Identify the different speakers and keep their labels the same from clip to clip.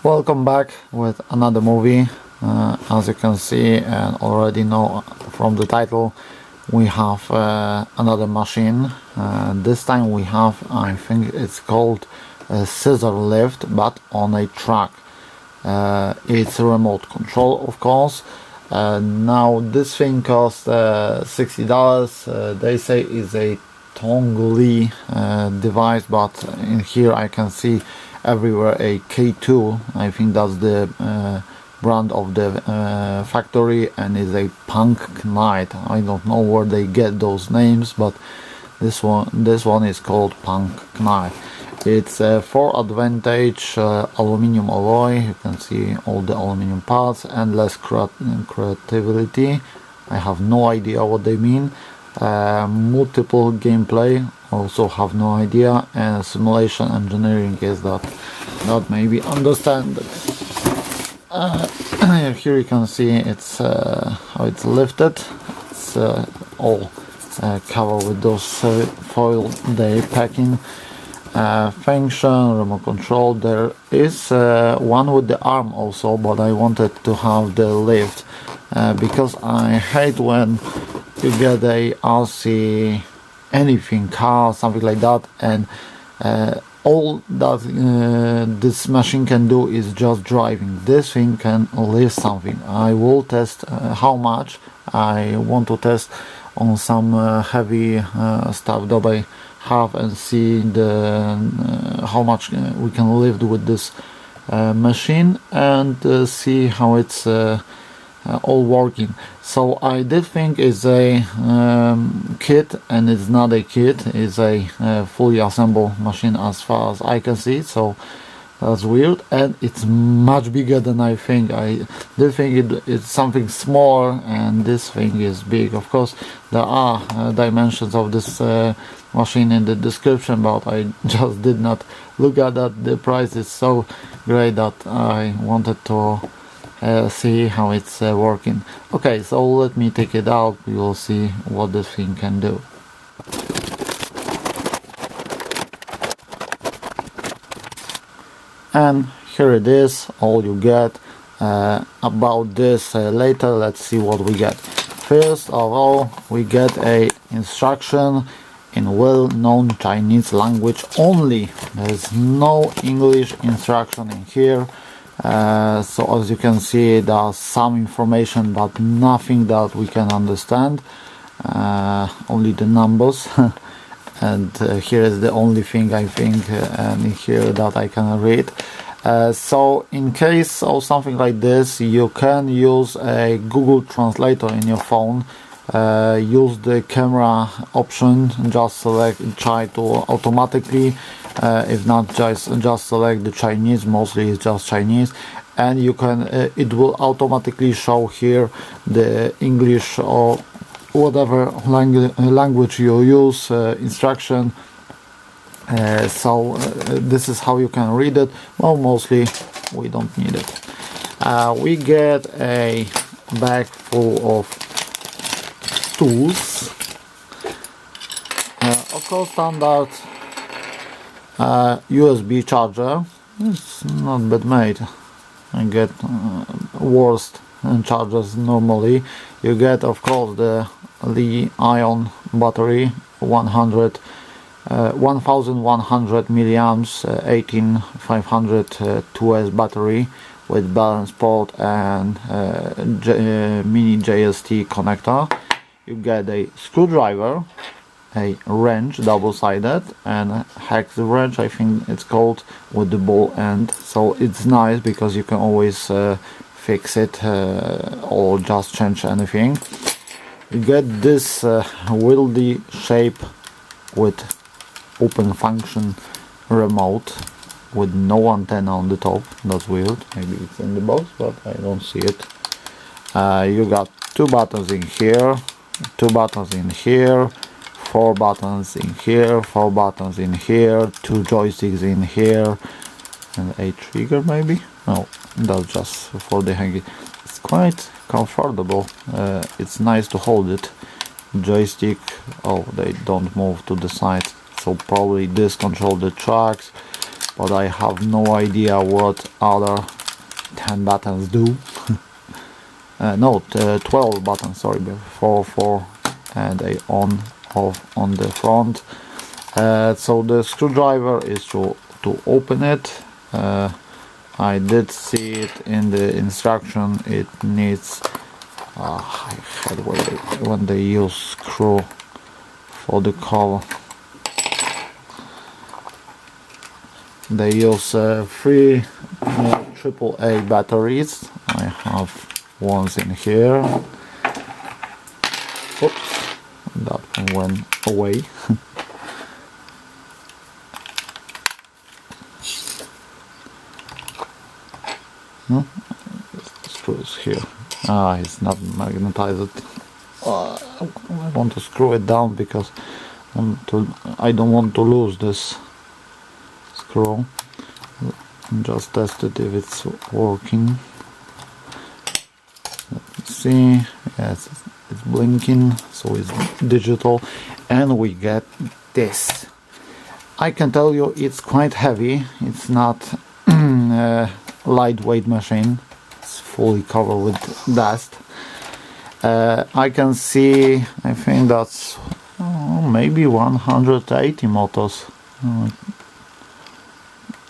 Speaker 1: Welcome back with another movie. As you can see and already know from the title, we have another machine. This time we have, I think it's called a scissor lift, but on a truck. It's a remote control, of course. Now this thing costs $60. They say it's a TongLi device, but in here I can see everywhere a K2. I think that's the brand of the factory, and is a Punk Knight. I don't know where they get those names, but this one is called Punk Knight. It's a 4 advantage aluminum alloy. You can see all the aluminum parts. Endless creativity. I have no idea what they mean. Multiple gameplay, also have no idea. And simulation engineering is that not maybe understand. Here you can see it's how it's lifted. It's all covered with those foil they packing. Function, remote control. There is one with the arm also, but I wanted to have the lift because I hate when you get a RC anything, car, something like that, and all that this machine can do is just driving. This thing can lift something. I will test how much. I want to test on some heavy stuff that I have and see the how much we can lift with this machine, and see how it's all working. So I did think it's a kit, and it's not a kit. It's a fully assembled machine as far as I can see, so that's weird, and it's much bigger than I think. I did think it's something smaller, and this thing is big. Of course there are dimensions of this machine in the description, but I just did not look at that. The price is so great that I wanted to see how it's working. Okay, so let me take it out. We will see what this thing can do. And here it is, all you get. About this later. Let's see what we get. First of all, we get a instruction in well-known Chinese language only. There is no English instruction in here. So as you can see, there's some information, but nothing that we can understand. Only the numbers. And here is the only thing I think in here that I can read. So in case of something like this, you can use a Google translator in your phone. Use the camera option, just select, try to automatically, if not just select the Chinese, mostly it's just Chinese, and you can it will automatically show here the English or whatever language you use instruction. So this is how you can read it. Well, mostly we don't need it. We get a bag full of tools. Of course, standard USB charger. It's not bad made. I get worst chargers normally. You get, of course, the Li-ion battery, 1100 milliamps, 18500 2S battery with balance port and mini JST connector. You get a screwdriver, a wrench, double-sided, and hex wrench, I think it's called, with the ball end. So it's nice because you can always fix it or just change anything. You get this wieldy shape with open function remote with no antenna on the top. That's weird. Maybe it's in the box, but I don't see it. You got 2 buttons in here, 2 buttons in here, 4 buttons in here, 4 buttons in here, 2 joysticks in here, and a trigger maybe? No, that's just for the hanging. It's quite comfortable. It's nice to hold it. Joystick, oh, they don't move to the side, so probably this controls the tracks. but I have no idea what other 10 buttons do. No, 12 buttons, sorry, 4 and a on off on the front. So the screwdriver is to open it. I did see it in the instruction. It needs I had when they use screw for the cover. They use 3 AAA batteries. I have ones in here. Oops, that one went away. No, screws here. It's not magnetized. I want to screw it down because I don't want to lose this screw. Just test it if it's working. Let me see. Yes, it's blinking, so it's digital, and we get this. I can tell you it's quite heavy. It's not lightweight machine. It's fully covered with dust. I can see, I think that's maybe 180 motors.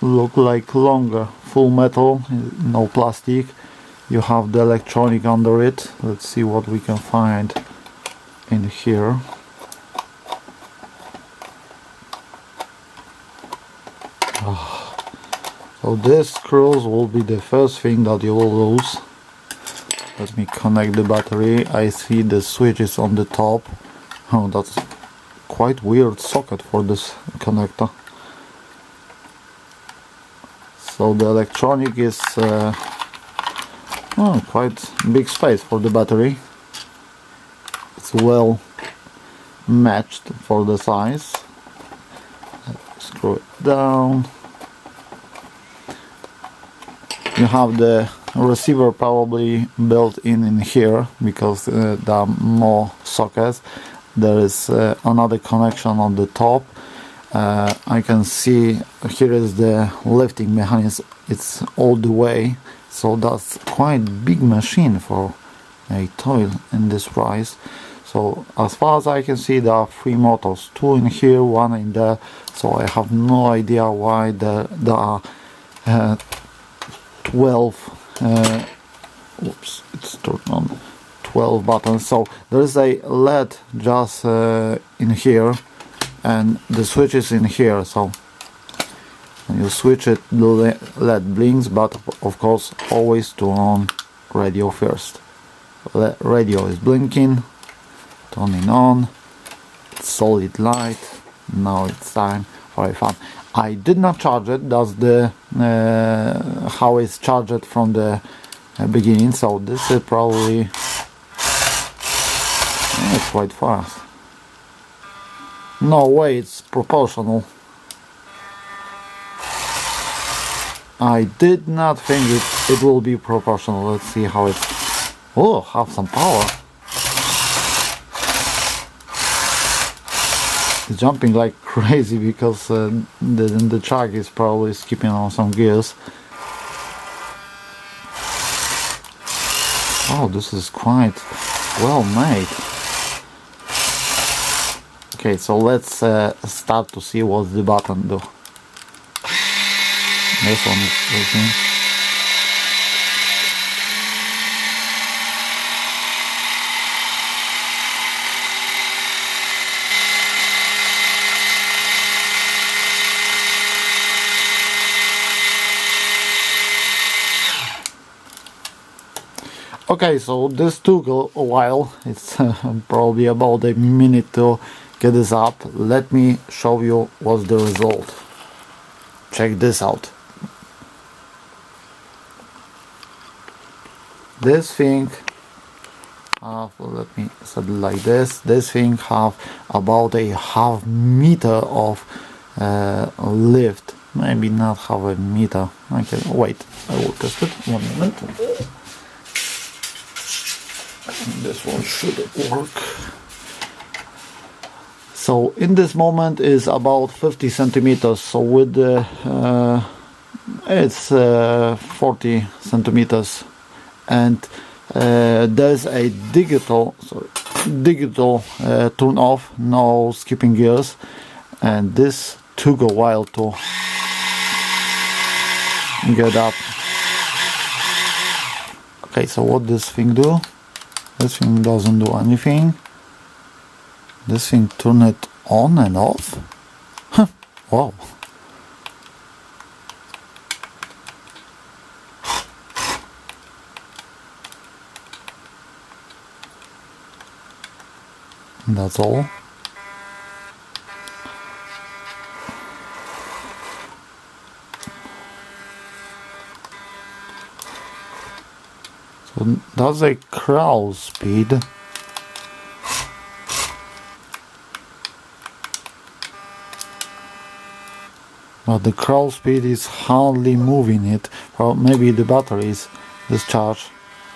Speaker 1: Look like longer, full metal, no plastic. You have the electronic under it. Let's see what we can find in here. So these screws will be the first thing that you will lose. Let me connect the battery. I see the switches on the top. Oh, that's quite weird socket for this connector. So the electronic is quite big space for the battery. It's well matched for the size. Screw it down. You have the receiver probably built in here because there are more sockets. There is another connection on the top. I can see here is the lifting mechanism. It's all the way, so that's quite big machine for a toy in this price. So as far as I can see, there are 3 motors, 2 in here, 1 in there. So I have no idea why there are 12 oops, it's turned on, 12 buttons. So there is a LED just in here, and the switch is in here. So when you switch it, the LED blinks, but of course always turn on radio first. Radio is blinking, turning on, solid light. Now it's time for a fan. I did not charge it. That's the how it's charged from the beginning. So this is probably it's quite fast. No way, it's proportional. I did not think it will be proportional. Let's see how it's. Oh, have some power. It's jumping like crazy because the track is probably skipping on some gears. Oh, this is quite well made. Okay, so let's start to see what the button do. This one is working. Okay, so this took a while. It's probably about a minute to get this up. Let me show you what's the result. Check this out. This thing let me set it like this. This thing have about a half meter of lift. Maybe not half a meter. Okay, wait, I will test it. 1 minute. This one should work. So in this moment is about 50 centimeters. So with the it's 40 centimeters, and there's a digital turn off, no skipping gears, and this took a while to get up. Okay, so what this thing do? This thing doesn't do anything. This thing turn it on and off. Huh. Wow. That's all. So that's a crawl speed. But the crawl speed is hardly moving it. Well, maybe the battery is discharged.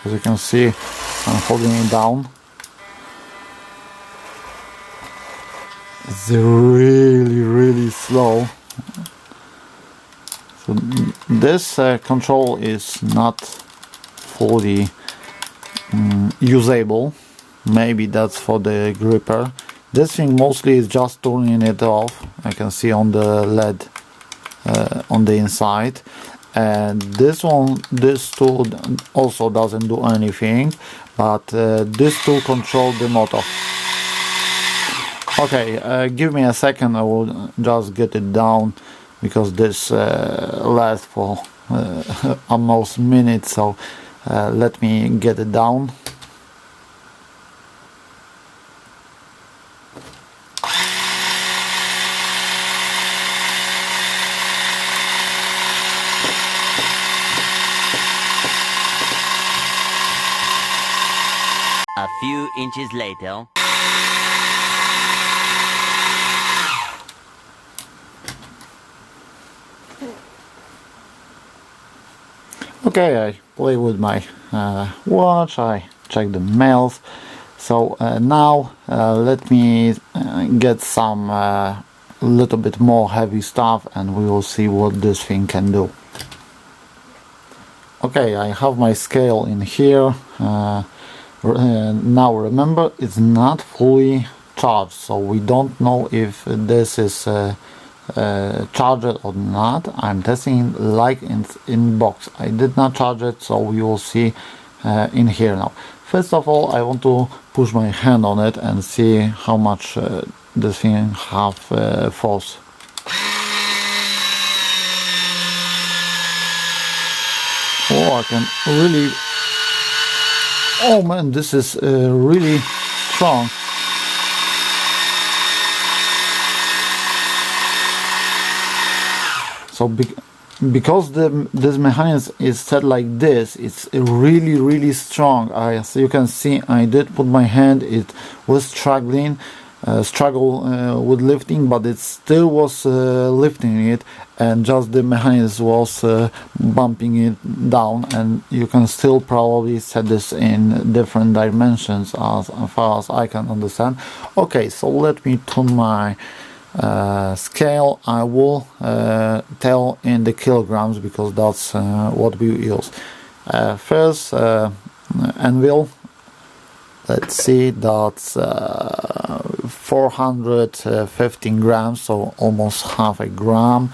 Speaker 1: As you can see, I'm holding it down. It's really slow. So this control is not fully usable. Maybe that's for the gripper. This thing mostly is just turning it off. I can see on the LED on the inside. And this tool also doesn't do anything, but this tool controls the motor. Okay, give me a second, I will just get it down, because this lasts for almost a minute, so let me get it down.
Speaker 2: A few inches later.
Speaker 1: Okay, I play with my watch, I check the mails. So now let me get some little bit more heavy stuff, and we will see what this thing can do. Okay, I have my scale in here. Now remember, it's not fully charged, so we don't know if this is charged or not. I'm testing like in box. I did not charge it, so we will see in here now. First of all, I want to push my hand on it and see how much this thing have force. Oh, I can really... Oh man, this is really strong. So because this mechanism is set like this, it's really strong. As you can see, I did put my hand, it was struggling with lifting, but it still was lifting it, and just the mechanism was bumping it down. And you can still probably set this in different dimensions as far as I can understand. Okay, so let me turn my scale. I will tell in the kilograms, because that's what we use. First, anvil. Let's see, that's 415 grams, so almost half a gram.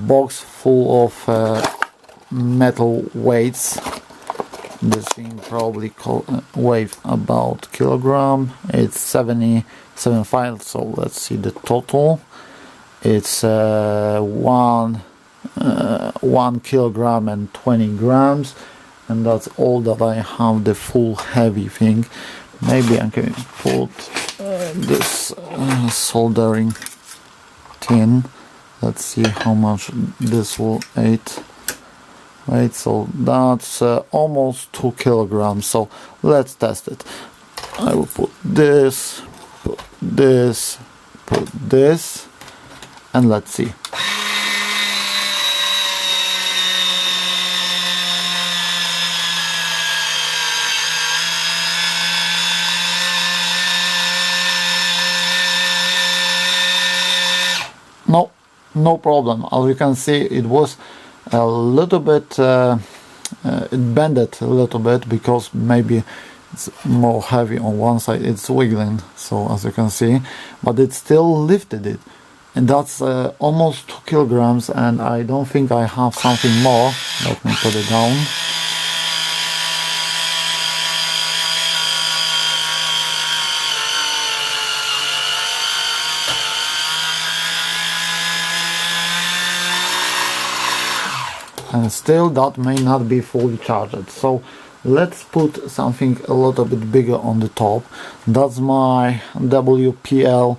Speaker 1: Box full of metal weights. This thing probably weighs about kilogram. It's 77 files, so let's see the total. It's 1 kilogram and 20 grams. And that's all that I have, the full heavy thing. Maybe I can put this soldering tin. Let's see how much this will eat. Right, so that's almost 2 kilograms. So let's test it. I will put this, and let's see. no problem. As you can see, it was a little bit it bended a little bit because maybe it's more heavy on one side, it's wiggling, so as you can see, but it still lifted it, and that's almost 2 kilograms, and I don't think I have something more. Let me put it down. And still that may not be fully charged, so let's put something a little bit bigger on the top. That's my WPL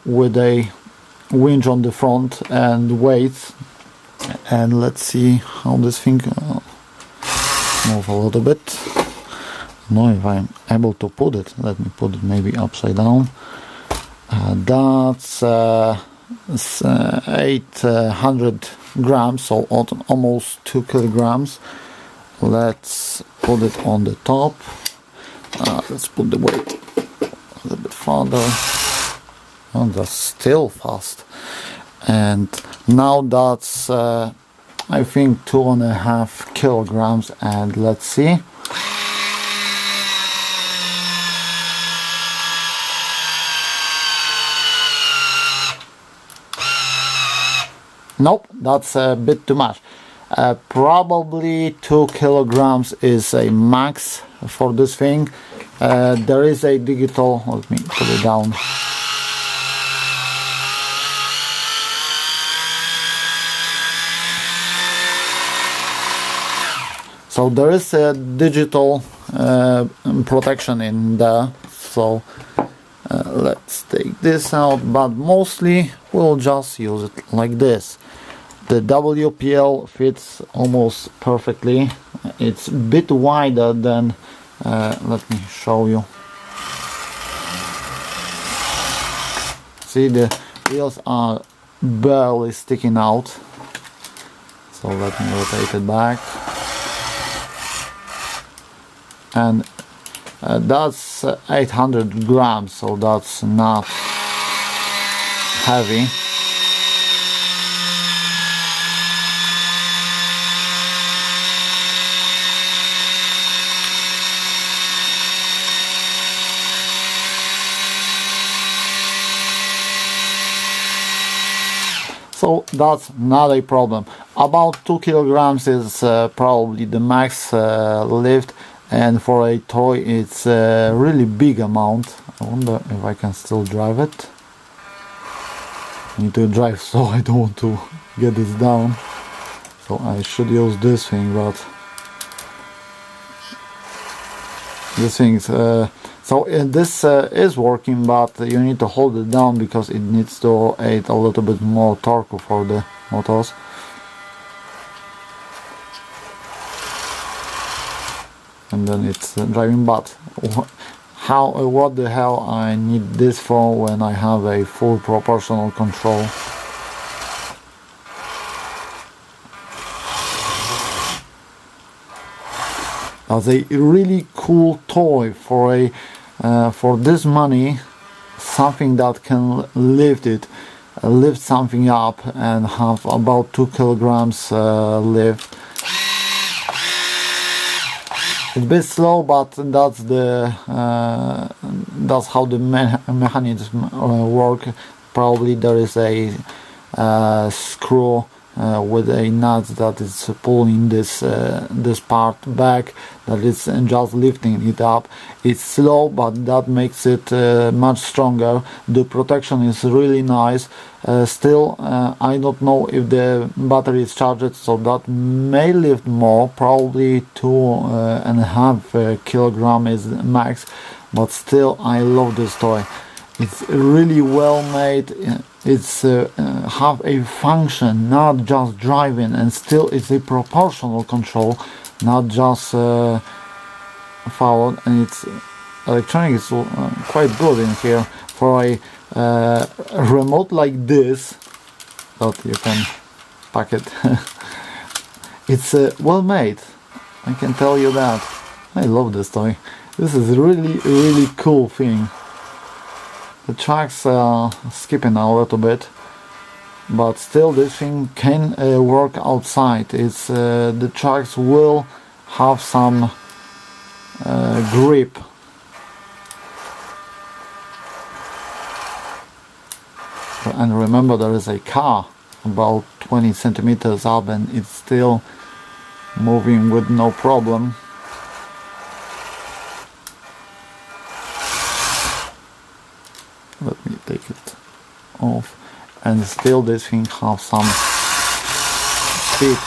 Speaker 1: with a winch on the front and weights, and let's see how this thing move a little bit. Know if I'm able to put it. Let me put it maybe upside down. That's 800 grams, so almost 2 kilograms. Let's put it on the top. Let's put the weight a little bit farther. Oh, that's still fast. And now that's I think 2.5 kilograms, and let's see. Nope, that's a bit too much. Probably 2 kilograms is a max for this thing. There is a digital, let me put it down. So there is a digital protection in there, so let's take this out, but mostly we'll just use it like this. The WPL fits almost perfectly. It's a bit wider than, let me show you. See, the wheels are barely sticking out. So let me rotate it back. And that's 800 grams, so that's not heavy. So that's not a problem. About 2 kilograms is probably the max lift, and for a toy it's a really big amount. I wonder if I can still drive it. I need to drive, so I don't want to get this down. So I should use this thing, but this thing's so this is working, but you need to hold it down because it needs to add a little bit more torque for the motors. And then it's driving, but what the hell I need this for when I have a full proportional control? That's a really cool toy for a for this money, something that can lift something up and have about 2 kilograms lift. It's a bit slow, but that's the that's how the mechanism work. Probably there is a screw with a nut that is pulling this this part back, that is just lifting it up. It's slow, but that makes it much stronger. The protection is really nice. Still, I don't know if the battery is charged, so that may lift more. Probably 2.5 kilogram is max, but still I love this toy. It's really well made. It's have a function, not just driving, and still it's a proportional control, not just forward. And it's electronic is quite good in here for a remote like this that you can pack it. It's well made, I can tell you that. I love this toy. This is really cool thing. The tracks are skipping a little bit, but still this thing can work outside. It's the tracks will have some grip. And remember, there is a car about 20 centimeters up and it's still moving with no problem. Let me take it off, and still this thing has some speed.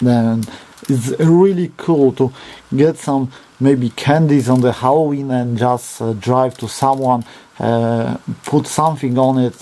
Speaker 1: Then it's really cool to get some maybe candies on the Halloween and just drive to someone, put something on it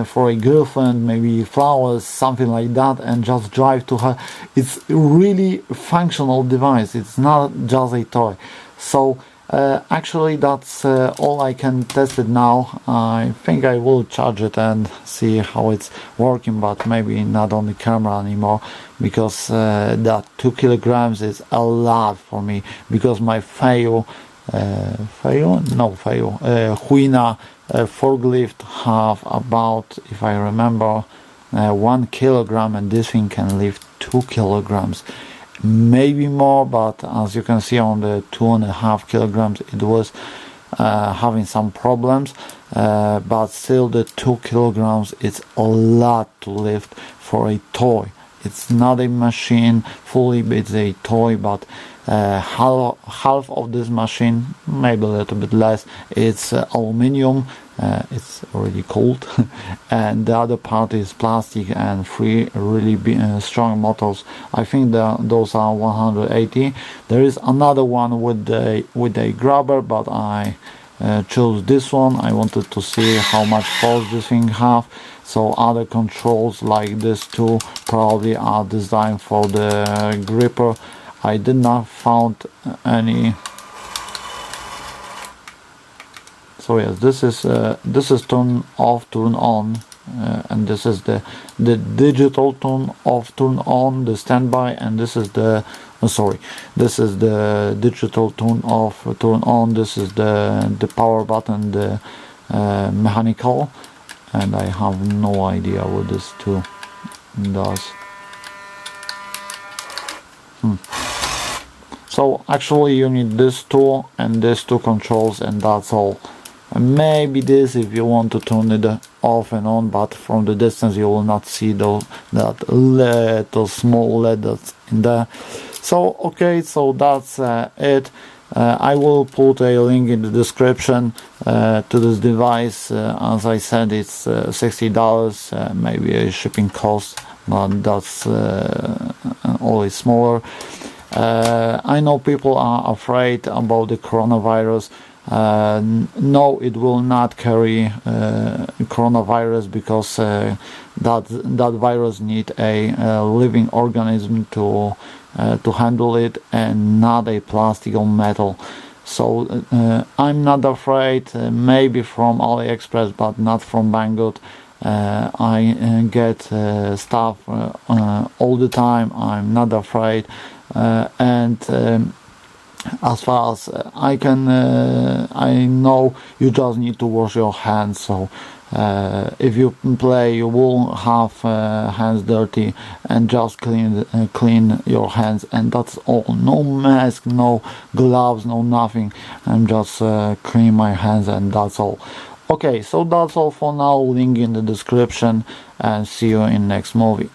Speaker 1: for a girlfriend, maybe flowers, something like that, and just drive to her. It's a really functional device. It's not just a toy. So actually that's all I can test it now. I think I will charge it and see how it's working, but maybe not on the camera anymore, because that 2 kilograms is a lot for me, because my Huina forklift have about, if I remember, 1 kilogram, and this thing can lift 2 kilograms. Maybe more, but as you can see on the 2.5 kilograms it was having some problems, but still the 2 kilograms is a lot to lift for a toy. It's not a machine fully, it's a toy, but half of this machine, maybe a little bit less, it's aluminium, it's already cold, and the other part is plastic and 3 really strong motors. I think those are 180. There is another one with a grabber, but I chose this one. I wanted to see how much force this thing have. So other controls like this two probably are designed for the gripper. I did not found any. So yes, this is turn off, turn on, and this is the digital turn off, turn on, the standby, and this is the this is the digital turn off, turn on. This is the power button, the mechanical, and I have no idea what this two does. So actually you need this two and these two controls, and that's all. And maybe this if you want to turn it off and on, but from the distance you will not see that little small LED that's in there. So okay, so that's it. I will put a link in the description to this device. As I said, it's $60, maybe a shipping cost, but that's always smaller. I know people are afraid about the coronavirus. No, it will not carry coronavirus, because that virus need a living organism to handle it, and not a plastic or metal. So I'm not afraid. Maybe from AliExpress, but not from Banggood. I get stuff all the time. I'm not afraid, and as far as I can, I know you just need to wash your hands. So if you play, you will have hands dirty, and just clean your hands, and that's all. No mask, no gloves, no nothing. I'm just clean my hands, and that's all. Okay, so that's all for now. Link in the description, and see you in next movie.